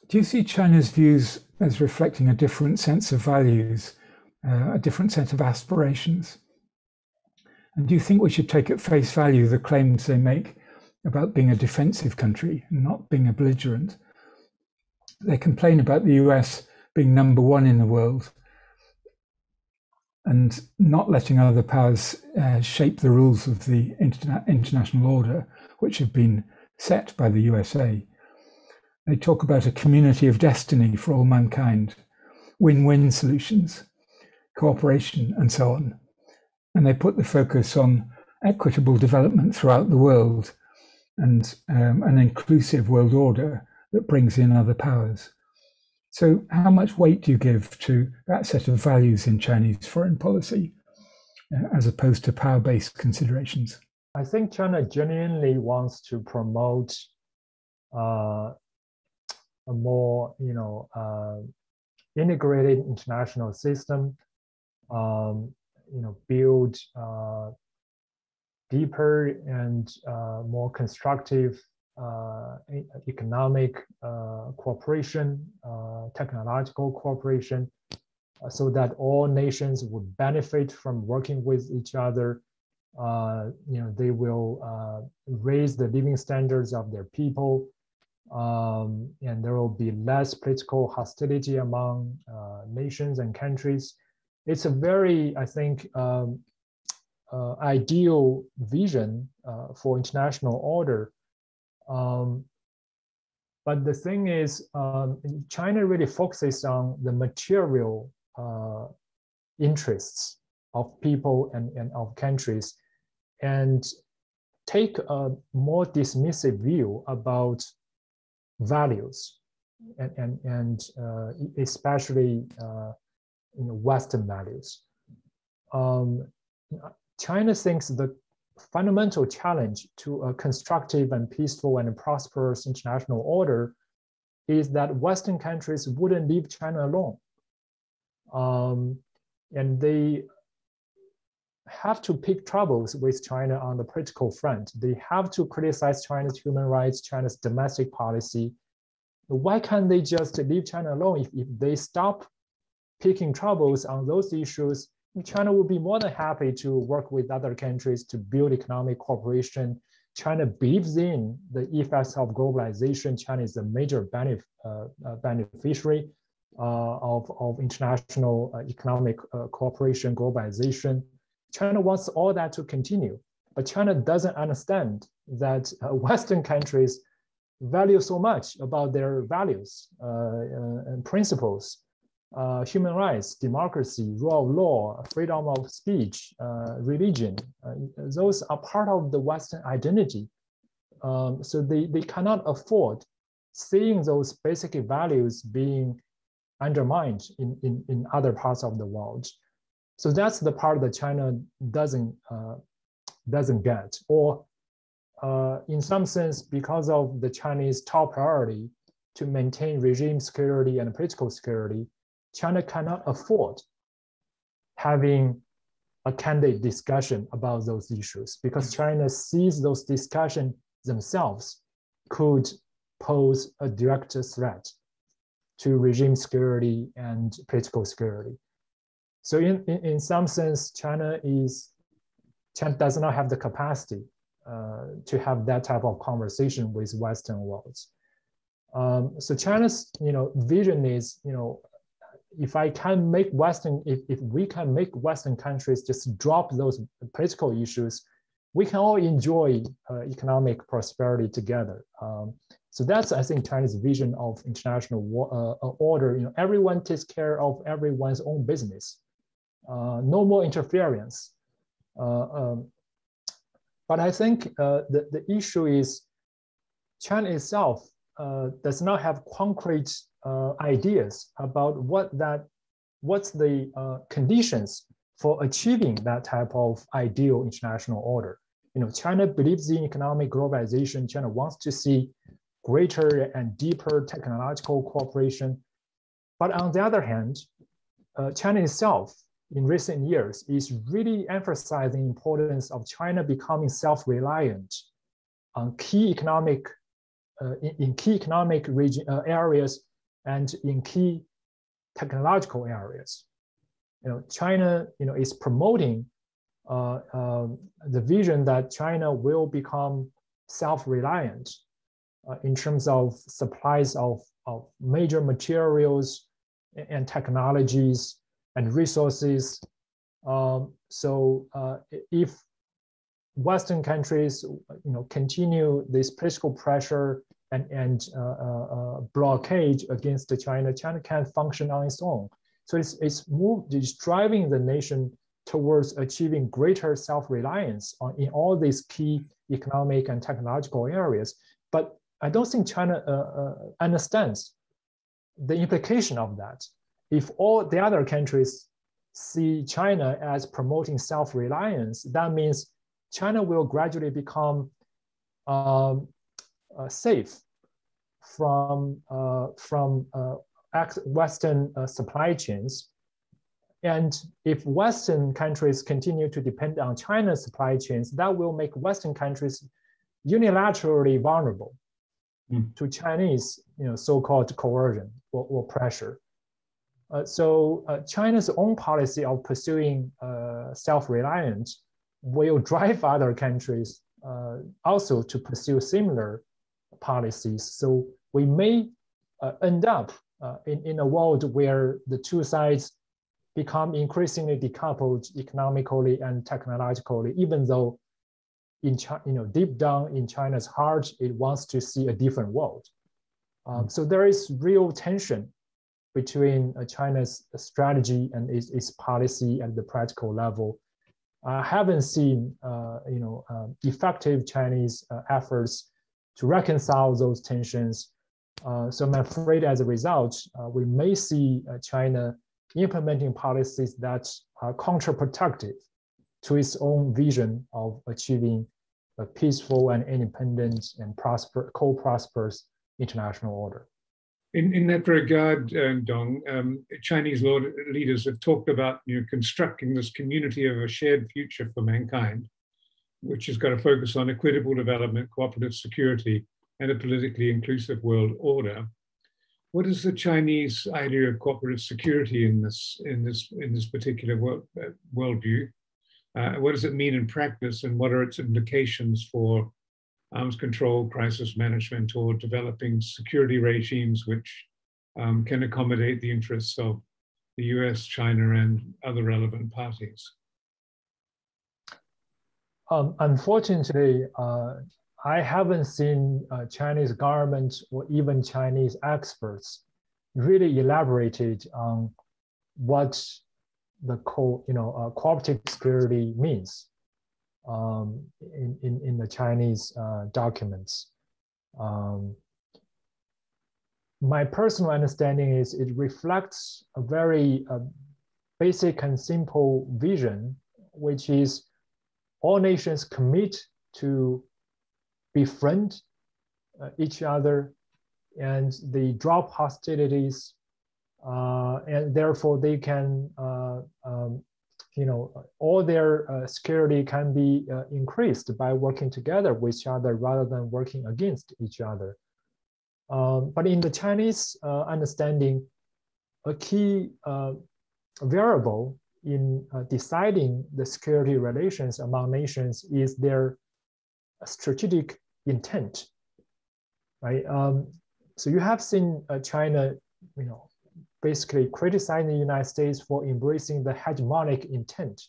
Do you see China's views as reflecting a different sense of values, a different set of aspirations? And do you think we should take at face value the claims they make about being a defensive country and not being a belligerent? They complain about the US being number one in the world and not letting other powers shape the rules of the international order, which have been set by the USA. They talk about a community of destiny for all mankind, win-win solutions, cooperation, and so on. And they put the focus on equitable development throughout the world and an inclusive world order that brings in other powers. So how much weight do you give to that set of values in Chinese foreign policy as opposed to power-based considerations? I think China genuinely wants to promote a more, integrated international system, build deeper and more constructive economic cooperation, technological cooperation, so that all nations would benefit from working with each other. They will raise the living standards of their people, and there will be less political hostility among nations and countries. It's a very, I think, ideal vision for international order. But the thing is, China really focuses on the material interests of people and of countries, and take a more dismissive view about values, and especially Western values. China thinks the fundamental challenge to a constructive and peaceful and prosperous international order is that Western countries wouldn't leave China alone. And they have to pick troubles with China on the political front. They have to criticize China's human rights, China's domestic policy. Why can't they just leave China alone? If they stop picking troubles on those issues, China will be more than happy to work with other countries to build economic cooperation. China believes in the effects of globalization. China is a major beneficiary of international economic cooperation, globalization. China wants all that to continue, but China doesn't understand that Western countries value so much about their values and principles. Human rights, democracy, rule of law, freedom of speech, religion, those are part of the Western identity. So they cannot afford seeing those basic values being undermined in other parts of the world. So that's the part that China doesn't get, or in some sense, because of the Chinese top priority to maintain regime security and political security, China cannot afford having a candid discussion about those issues, because China sees those discussions themselves could pose a direct threat to regime security and political security. So in some sense, China does not have the capacity to have that type of conversation with Western worlds. So China's vision is, if we can make Western countries just drop those political issues, we can all enjoy economic prosperity together. So that's, I think, China's vision of international order. Everyone takes care of everyone's own business. No more interference. But I think the issue is China itself does not have concrete ideas about what's the conditions for achieving that type of ideal international order. China believes in economic globalization. China wants to see greater and deeper technological cooperation. But on the other hand, China itself in recent years is really emphasizing the importance of China becoming self-reliant on key economic in key economic areas and in key technological areas. China, is promoting the vision that China will become self-reliant in terms of supplies of major materials and technologies and resources. If Western countries, continue this political pressure and blockade against China, China can't function on its own. So it's driving the nation towards achieving greater self-reliance in all these key economic and technological areas. But I don't think China understands the implication of that. If all the other countries see China as promoting self-reliance, that means China will gradually become safe from Western supply chains. And if Western countries continue to depend on China's supply chains, that will make Western countries unilaterally vulnerable to Chinese, so-called coercion or pressure. So China's own policy of pursuing self-reliance will drive other countries also to pursue similar policies. So we may end up in a world where the two sides become increasingly decoupled economically and technologically, even though deep down in China's heart, it wants to see a different world. So there is real tension between China's strategy and its policy at the practical level. I haven't seen effective Chinese efforts to reconcile those tensions. So I'm afraid as a result, we may see China implementing policies that are counterproductive to its own vision of achieving a peaceful and independent and co-prosperous international order. In that regard, Dong, Chinese leaders have talked about constructing this community of a shared future for mankind, which has got to focus on equitable development, cooperative security, and a politically inclusive world order. What is the Chinese idea of cooperative security in this particular worldview? What does it mean in practice, and what are its implications for arms control, crisis management, or developing security regimes which can accommodate the interests of the US, China, and other relevant parties? Unfortunately, I haven't seen Chinese government or even Chinese experts really elaborated on what the cooperative security means in the Chinese documents. My personal understanding is it reflects a very basic and simple vision, which is all nations commit to befriend each other, and they drop hostilities, and therefore they can, all their security can be increased by working together with each other rather than working against each other. But in the Chinese understanding, a key variable in deciding the security relations among nations is their strategic intent, right? So you have seen China, basically criticizing the United States for embracing the hegemonic intent,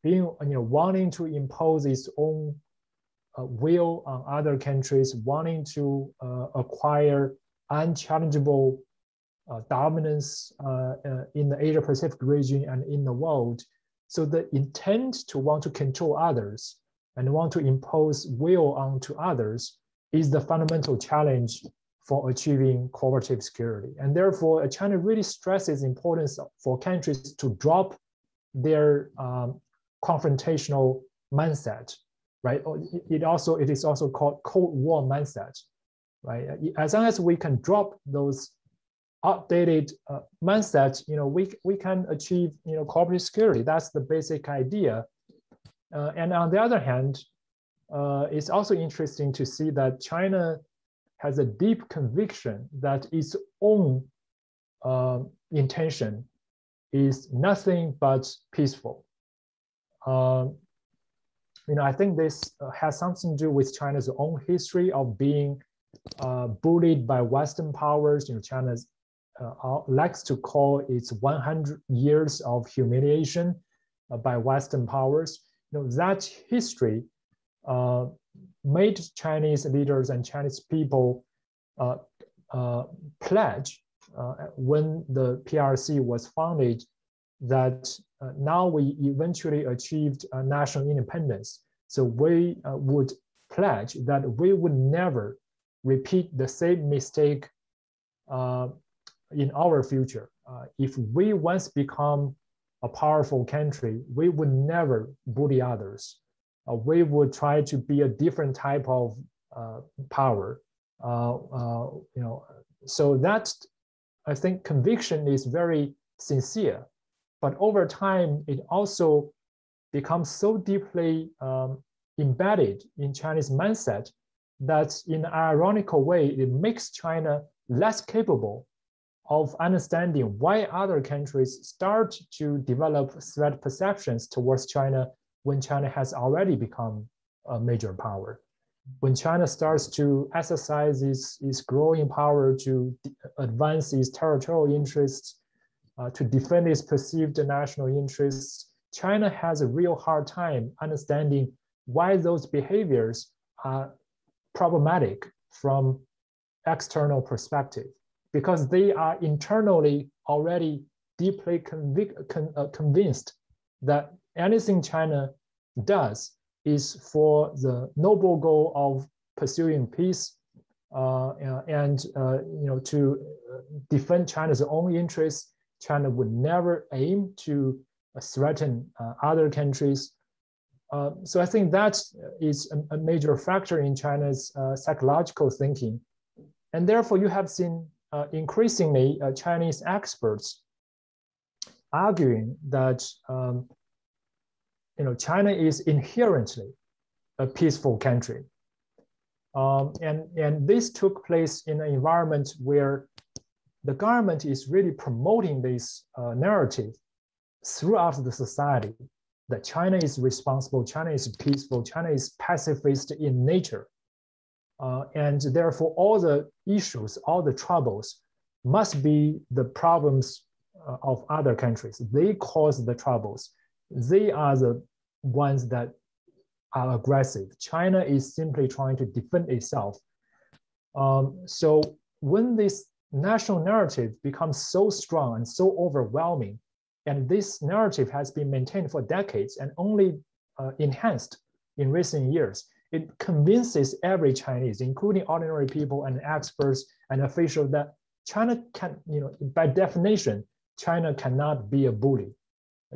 wanting to impose its own will on other countries, wanting to acquire unchallengeable dominance in the Asia-Pacific region and in the world. So the intent to want to control others and want to impose will onto others is the fundamental challenge for achieving cooperative security. And therefore, China really stresses the importance for countries to drop their confrontational mindset, right? It is also called Cold War mindset, right? As long as we can drop those outdated mindset, we can achieve cooperative security. That's the basic idea. And on the other hand, it's also interesting to see that China has a deep conviction that its own intention is nothing but peaceful. I think this has something to do with China's own history of being bullied by Western powers. China likes to call its 100 years of humiliation by Western powers. That history made Chinese leaders and Chinese people pledge when the PRC was founded that now we eventually achieved national independence. So we would pledge that we would never repeat the same mistake in our future. If we once become a powerful country, we would never bully others. We would try to be a different type of power. So that, I think, conviction is very sincere. But over time, it also becomes so deeply embedded in Chinese mindset that in an ironical way, it makes China less capable of understanding why other countries start to develop threat perceptions towards China when China has already become a major power. When China starts to exercise its growing power to advance its territorial interests, to defend its perceived national interests, China has a real hard time understanding why those behaviors are problematic from external perspective, because they are internally already deeply convinced that anything China does is for the noble goal of pursuing peace and to defend China's own interests. China would never aim to threaten other countries. So I think that is a major factor in China's psychological thinking. And therefore, you have seen increasingly Chinese experts arguing that China is inherently a peaceful country. And this took place in an environment where the government is really promoting this narrative throughout the society that China is responsible, China is peaceful, China is pacifist in nature. And therefore, all the issues, all the troubles must be the problems of other countries. They cause the troubles. They are the ones that are aggressive. China is simply trying to defend itself. So when this national narrative becomes so strong and so overwhelming, and this narrative has been maintained for decades and only enhanced in recent years, it convinces every Chinese, including ordinary people and experts and officials, that China can, by definition, China cannot be a bully.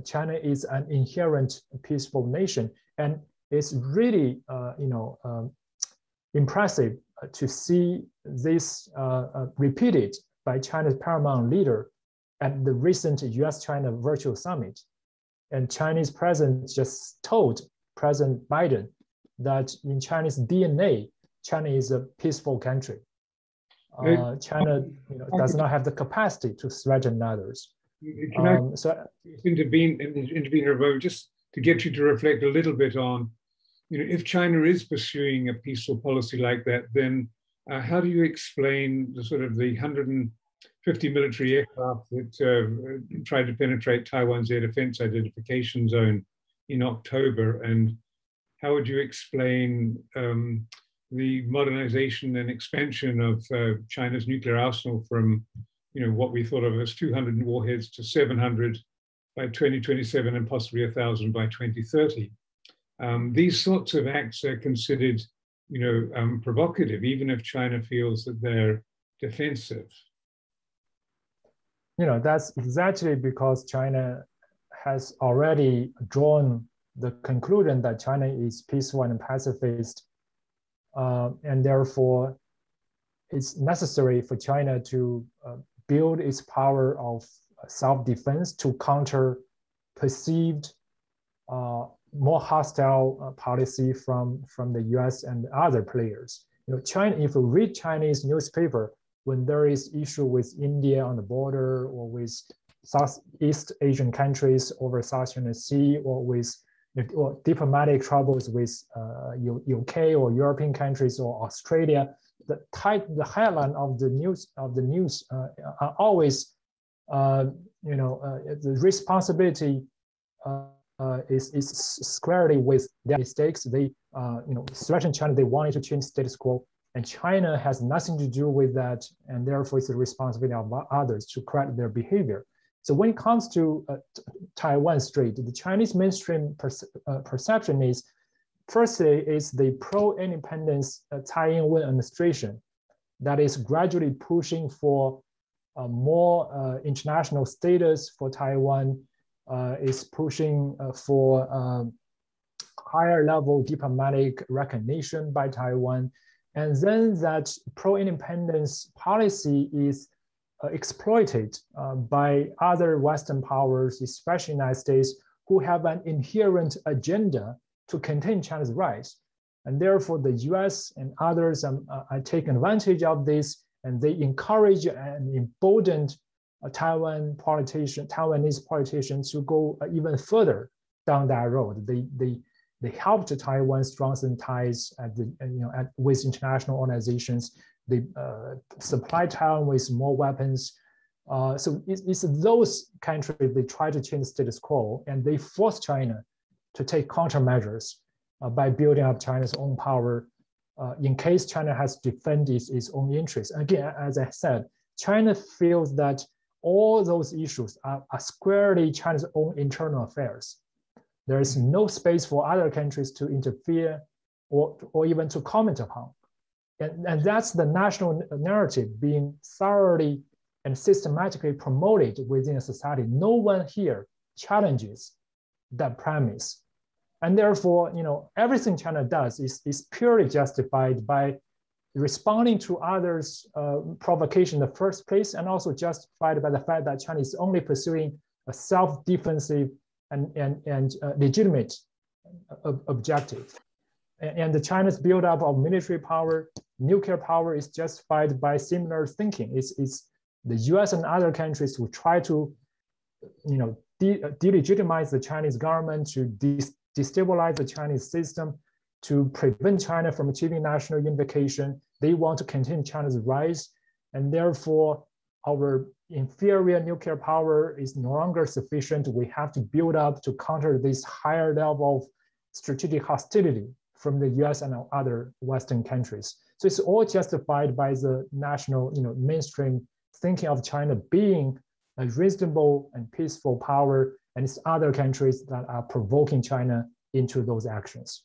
China is an inherent peaceful nation, and it's really, impressive to see this repeated by China's paramount leader at the recent US-China virtual summit. And Chinese president just told President Biden that in Chinese DNA, China is a peaceful country. China does not have the capacity to threaten others. Can I intervene here, just to get you to reflect a little bit on, if China is pursuing a peaceful policy like that, then how do you explain the sort of the 150 military aircraft that tried to penetrate Taiwan's air defense identification zone in October? And how would you explain the modernization and expansion of China's nuclear arsenal from, what we thought of as 200 warheads to 700 by 2027 and possibly 1,000 by 2030? These sorts of acts are considered, provocative, even if China feels that they're defensive. That's exactly because China has already drawn the conclusion that China is peaceful and pacifist, and therefore it's necessary for China to build its power of self-defense to counter perceived more hostile policy from the US and other players. China, if you read Chinese newspaper, when there is issue with India on the border or with Southeast Asian countries over South China Sea or with diplomatic troubles with UK or European countries or Australia, the headline of the news are always, the responsibility is squarely with their mistakes. They, threaten China. They wanted to change status quo, and China has nothing to do with that, and therefore it's the responsibility of others to correct their behavior. So when it comes to Taiwan Strait, the Chinese mainstream perception is, firstly, is the pro-independence Tsai Ing-wen administration that is gradually pushing for more international status for Taiwan, is pushing for higher level diplomatic recognition by Taiwan. And then that pro-independence policy is exploited by other Western powers, especially the United States, who have an inherent agenda to contain China's rights. And therefore, the US and others are taking advantage of this, and they encourage and embolden Taiwanese politicians to go even further down that road. They helped Taiwan strengthen ties with international organizations. They supply Taiwan with more weapons. So it's those countries, they try to change the status quo, and they force China to take countermeasures by building up China's own power in case China has to defend its own interests. Again, as I said, China feels that all those issues are squarely China's own internal affairs. There is no space for other countries to interfere or even to comment upon. And that's the national narrative being thoroughly and systematically promoted within a society. No one here challenges that premise. And therefore, everything China does is purely justified by responding to others' provocation in the first place, and also justified by the fact that China is only pursuing a self-defensive and legitimate objective. And the China's buildup of military power, nuclear power, is justified by similar thinking. It's the US and other countries who try to, delegitimize the Chinese government, to destabilize the Chinese system, to prevent China from achieving national unification. They want to contain China's rise, and therefore our inferior nuclear power is no longer sufficient. We have to build up to counter this higher level of strategic hostility from the US and other Western countries. So it's all justified by the national, mainstream thinking of China being a reasonable and peaceful power, and it's other countries that are provoking China into those actions.